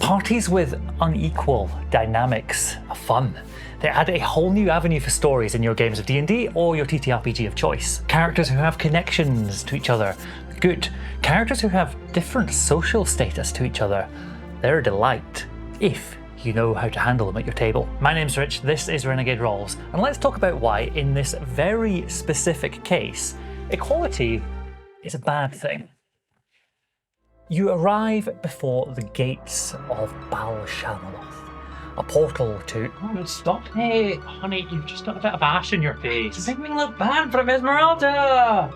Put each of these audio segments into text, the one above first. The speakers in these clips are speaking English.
Parties with unequal dynamics are fun. They add a whole new avenue for stories in your games of D&D or your TTRPG of choice. Characters who have connections to each other, good. Characters who have different social status to each other, they're a delight, if you know how to handle them at your table. My name's Rich, this is Renegade Rolls, and let's talk about why, in this very specific case, equality is a bad thing. You arrive before the gates of Bal Shamaloth, a portal to... Oh, stop. Hey, honey, you've just got a bit of ash in your face. Make me look bad for Esmeralda!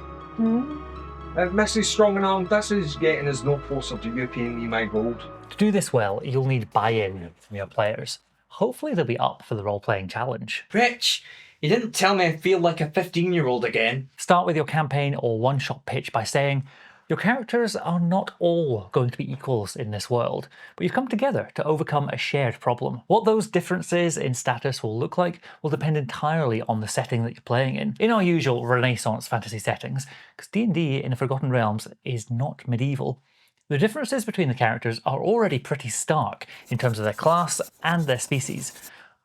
If Missy's strong enough, this is getting us no closer to European my gold. To do this well, you'll need buy-in from your players. Hopefully they'll be up for the role-playing challenge. Rich, you didn't tell me I feel like a 15-year-old again. Start with your campaign or one-shot pitch by saying, your characters are not all going to be equals in this world, but you've come together to overcome a shared problem. What those differences in status will look like will depend entirely on the setting that you're playing in. In our usual Renaissance fantasy settings, because D&D in the Forgotten Realms is not medieval, the differences between the characters are already pretty stark in terms of their class and their species.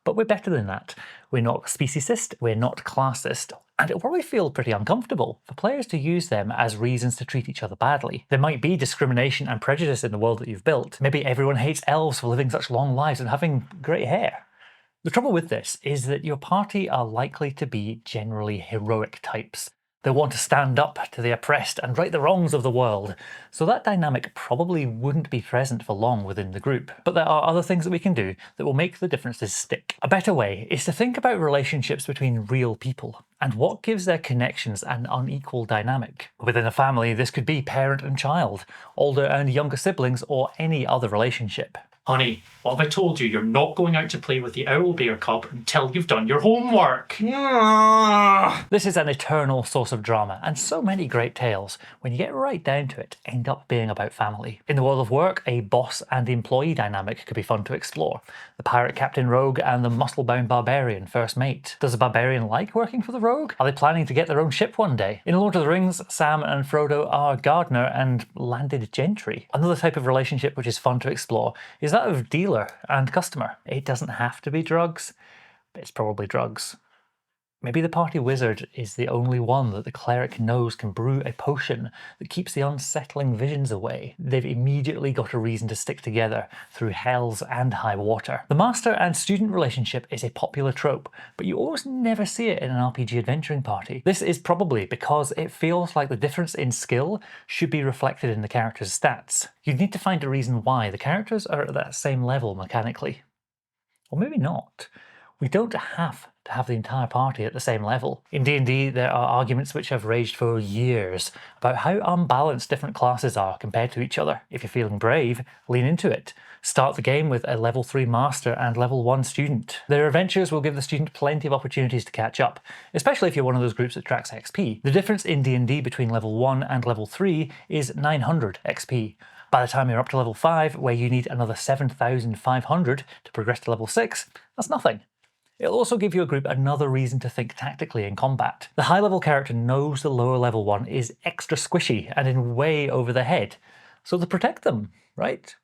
But we're better than that. We're not speciesist, we're not classist, and it will probably feel pretty uncomfortable for players to use them as reasons to treat each other badly. There might be discrimination and prejudice in the world that you've built. Maybe everyone hates elves for living such long lives and having great hair. The trouble with this is that your party are likely to be generally heroic types. They'll want to stand up to the oppressed and right the wrongs of the world, so that dynamic probably wouldn't be present for long within the group. But there are other things that we can do that will make the differences stick. A better way is to think about relationships between real people and what gives their connections an unequal dynamic. Within a family, this could be parent and child, older and younger siblings, or any other relationship. Honey, what have I told you? You're not going out to play with the owlbear cub until you've done your homework. This is an eternal source of drama, and so many great tales, when you get right down to it, end up being about family. In the world of work, a boss and employee dynamic could be fun to explore. The pirate captain rogue and the muscle-bound barbarian first mate. Does the barbarian like working for the rogue? Are they planning to get their own ship one day? In Lord of the Rings, Sam and Frodo are gardener and landed gentry. Another type of relationship which is fun to explore is that of dealer and customer. It doesn't have to be drugs, but it's probably drugs. Maybe the party wizard is the only one that the cleric knows can brew a potion that keeps the unsettling visions away. They've immediately got a reason to stick together through hells and high water. The master and student relationship is a popular trope, but you almost never see it in an RPG adventuring party. This is probably because it feels like the difference in skill should be reflected in the character's stats. You'd need to find a reason why the characters are at that same level mechanically. Or maybe not. We don't have to have the entire party at the same level. In D&D, there are arguments which have raged for years about how unbalanced different classes are compared to each other. If you're feeling brave, lean into it. Start the game with a level 3 master and level 1 student. Their adventures will give the student plenty of opportunities to catch up, especially if you're one of those groups that tracks XP. The difference in D&D between level 1 and level 3 is 900 XP. By the time you're up to level 5, where you need another 7,500 to progress to level 6, that's nothing. It'll also give you a group another reason to think tactically in combat. The high-level character knows the lower level one is extra squishy and in way over their head, so to protect them, right?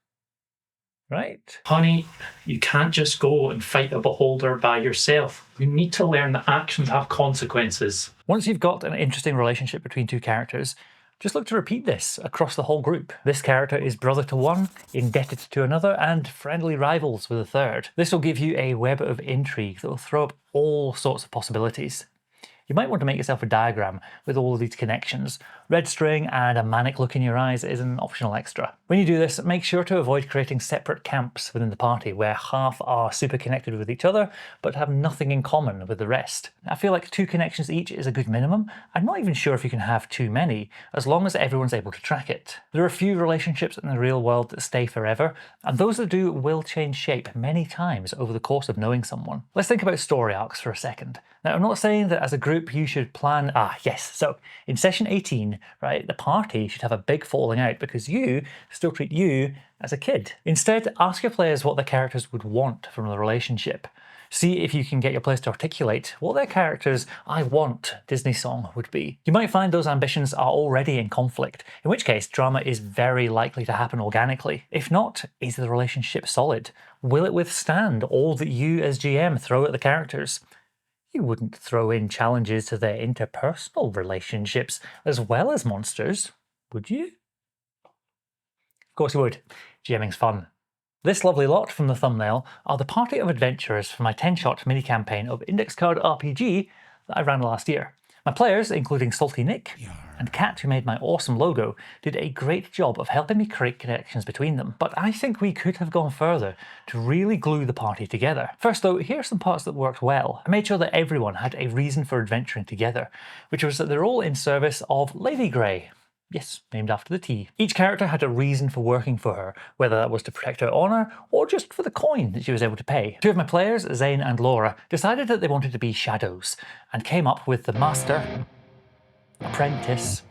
Right? Honey, you can't just go and fight a beholder by yourself. You need to learn that actions have consequences. Once you've got an interesting relationship between two characters, just look to repeat this across the whole group. This character is brother to one, indebted to another, and friendly rivals with a third. This will give you a web of intrigue that will throw up all sorts of possibilities. You might want to make yourself a diagram with all of these connections. Red string and a manic look in your eyes is an optional extra. When you do this, make sure to avoid creating separate camps within the party where half are super connected with each other but have nothing in common with the rest. I feel like 2 connections each is a good minimum. I'm not even sure if you can have too many, as long as everyone's able to track it. There are a few relationships in the real world that stay forever, and those that do will change shape many times over the course of knowing someone. Let's think about story arcs for a second. Now, I'm not saying that as a group you should plan... So in session 18, right, the party should have a big falling out because you still treat you as a kid. Instead, ask your players what the characters would want from the relationship. See if you can get your players to articulate what their character's "I want" Disney song would be. You might find those ambitions are already in conflict, in which case drama is very likely to happen organically. If not, is the relationship solid? Will it withstand all that you as GM throw at the characters? You wouldn't throw in challenges to their interpersonal relationships as well as monsters, would you? Of course you would. GMing's fun. This lovely lot from the thumbnail are the party of adventurers for my 10-shot mini-campaign of Index Card RPG that I ran last year. My players, including Salty Nick and Kat, who made my awesome logo, did a great job of helping me create connections between them. But I think we could have gone further to really glue the party together. First though, here are some parts that worked well. I made sure that everyone had a reason for adventuring together, which was that they're all in service of Lady Grey. Yes, named after the tea. Each character had a reason for working for her, whether that was to protect her honour or just for the coin that she was able to pay. Two of my players, Zane and Laura, decided that they wanted to be shadows and came up with the master apprentice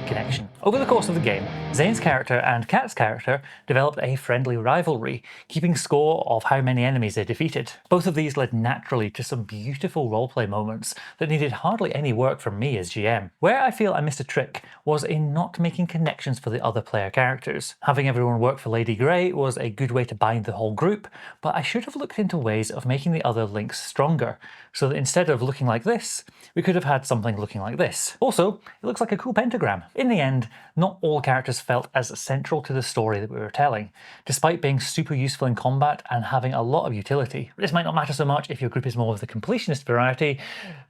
connection. Over the course of the game, Zane's character and Kat's character developed a friendly rivalry, keeping score of how many enemies they defeated. Both of these led naturally to some beautiful roleplay moments that needed hardly any work from me as GM. Where I feel I missed a trick was in not making connections for the other player characters. Having everyone work for Lady Grey was a good way to bind the whole group, but I should have looked into ways of making the other links stronger, so that instead of looking like this, we could have had something looking like this. Also, it looks like a cool pentagram. In the end, not all characters felt as central to the story that we were telling, despite being super useful in combat and having a lot of utility. This might not matter so much if your group is more of the completionist variety,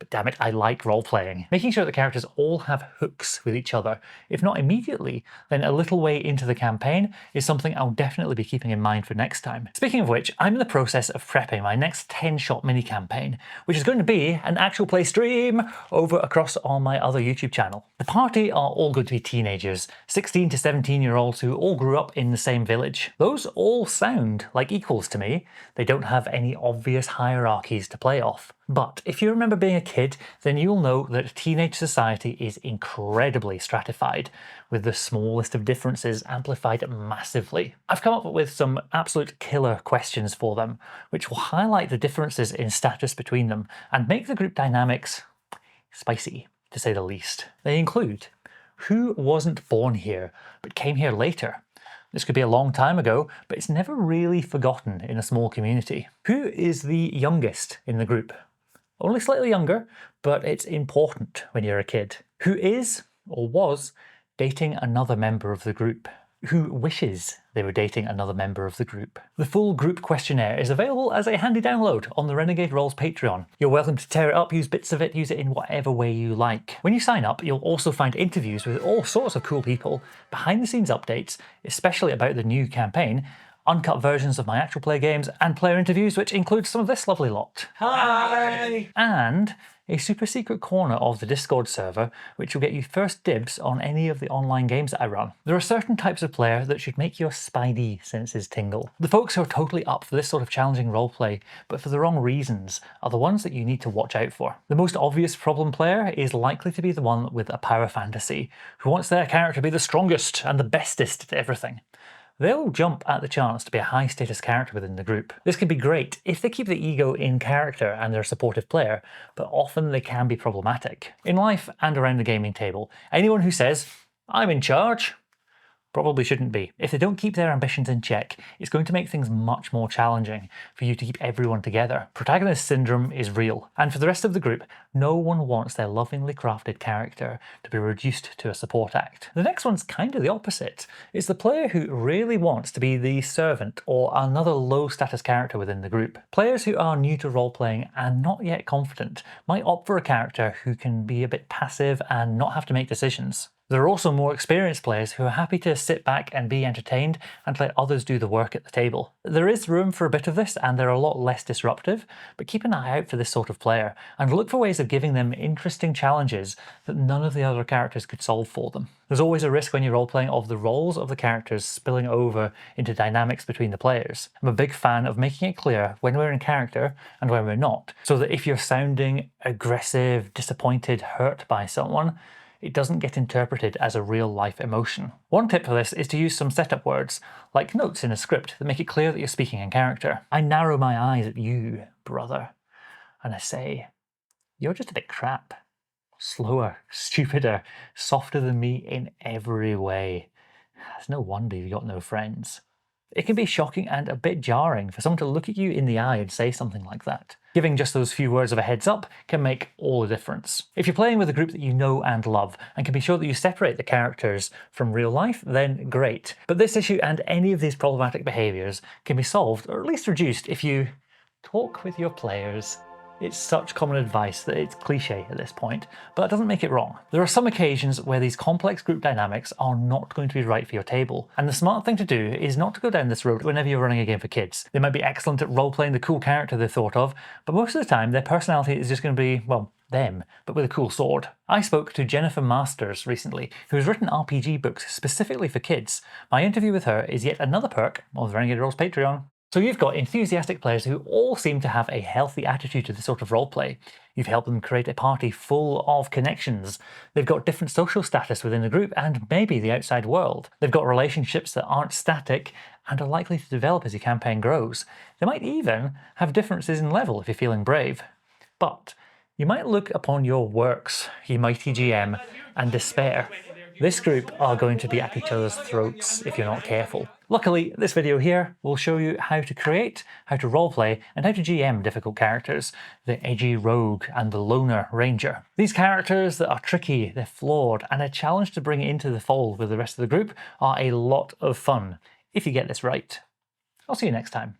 but damn it, I like role-playing. Making sure that characters all have hooks with each other, if not immediately, then a little way into the campaign, is something I'll definitely be keeping in mind for next time. Speaking of which, I'm in the process of prepping my next 10-shot mini-campaign, which is going to be an actual play stream over across on my other YouTube channel. The party are all going to be teenagers, 16 to 17-year-olds who all grew up in the same village. Those all sound like equals to me. They don't have any obvious hierarchies to play off. But if you remember being a kid, then you'll know that teenage society is incredibly stratified, with the smallest of differences amplified massively. I've come up with some absolute killer questions for them, which will highlight the differences in status between them and make the group dynamics spicy, to say the least. They include: who wasn't born here, but came here later? This could be a long time ago, but it's never really forgotten in a small community. Who is the youngest in the group? Only slightly younger, but it's important when you're a kid. Who is, or was, dating another member of the group? Who wishes they were dating another member of the group? The full group questionnaire is available as a handy download on the Renegade Rolls Patreon. You're welcome to tear it up, use bits of it, use it in whatever way you like. When you sign up, you'll also find interviews with all sorts of cool people, behind the scenes updates, especially about the new campaign, uncut versions of my actual play games, and player interviews, which includes some of this lovely lot. Hi! And a super secret corner of the Discord server, which will get you first dibs on any of the online games that I run. There are certain types of player that should make your spidey senses tingle. The folks who are totally up for this sort of challenging roleplay, but for the wrong reasons, are the ones that you need to watch out for. The most obvious problem player is likely to be the one with a power fantasy, who wants their character to be the strongest and the bestest at everything. They'll jump at the chance to be a high status character within the group. This can be great if they keep the ego in character and they're a supportive player, but often they can be problematic. In life and around the gaming table, anyone who says, "I'm in charge," probably shouldn't be. If they don't keep their ambitions in check, it's going to make things much more challenging for you to keep everyone together. Protagonist syndrome is real, and for the rest of the group, no one wants their lovingly crafted character to be reduced to a support act. The next one's kind of the opposite. It's the player who really wants to be the servant or another low status character within the group. Players who are new to role-playing and not yet confident might opt for a character who can be a bit passive and not have to make decisions. There are also more experienced players who are happy to sit back and be entertained and let others do the work at the table. There is room for a bit of this, and they're a lot less disruptive, but keep an eye out for this sort of player and look for ways of giving them interesting challenges that none of the other characters could solve for them. There's always a risk when you're role-playing of the roles of the characters spilling over into dynamics between the players. I'm a big fan of making it clear when we're in character and when we're not, so that if you're sounding aggressive, disappointed, hurt by someone, it doesn't get interpreted as a real-life emotion. One tip for this is to use some setup words, like notes in a script, that make it clear that you're speaking in character. I narrow my eyes at you, brother. and I say, you're just a bit crap. Slower, stupider, softer than me in every way. It's no wonder you've got no friends. It can be shocking and a bit jarring for someone to look at you in the eye and say something like that. Giving just those few words of a heads up can make all the difference. If you're playing with a group that you know and love, and can be sure that you separate the characters from real life, then great. But this issue and any of these problematic behaviours can be solved, or at least reduced, if you talk with your players. It's such common advice that it's cliche at this point, but that doesn't make it wrong. There are some occasions where these complex group dynamics are not going to be right for your table, and the smart thing to do is not to go down this road whenever you're running a game for kids. They might be excellent at role-playing the cool character they thought of, but most of the time their personality is just going to be, well, them, but with a cool sword. I spoke to Jennifer Masters recently, who has written RPG books specifically for kids. My interview with her is yet another perk of the Renegade Rolls Patreon. So you've got enthusiastic players who all seem to have a healthy attitude to this sort of roleplay. You've helped them create a party full of connections. They've got different social status within the group and maybe the outside world. They've got relationships that aren't static and are likely to develop as your campaign grows. They might even have differences in level if you're feeling brave. But you might look upon your works, you mighty GM, and despair. This group are going to be at each other's throats if you're not careful. Luckily, this video here will show you how to create, how to roleplay, and how to GM difficult characters, the edgy rogue and the loner ranger. These characters that are tricky, they're flawed, and a challenge to bring into the fold with the rest of the group are a lot of fun, if you get this right. I'll see you next time.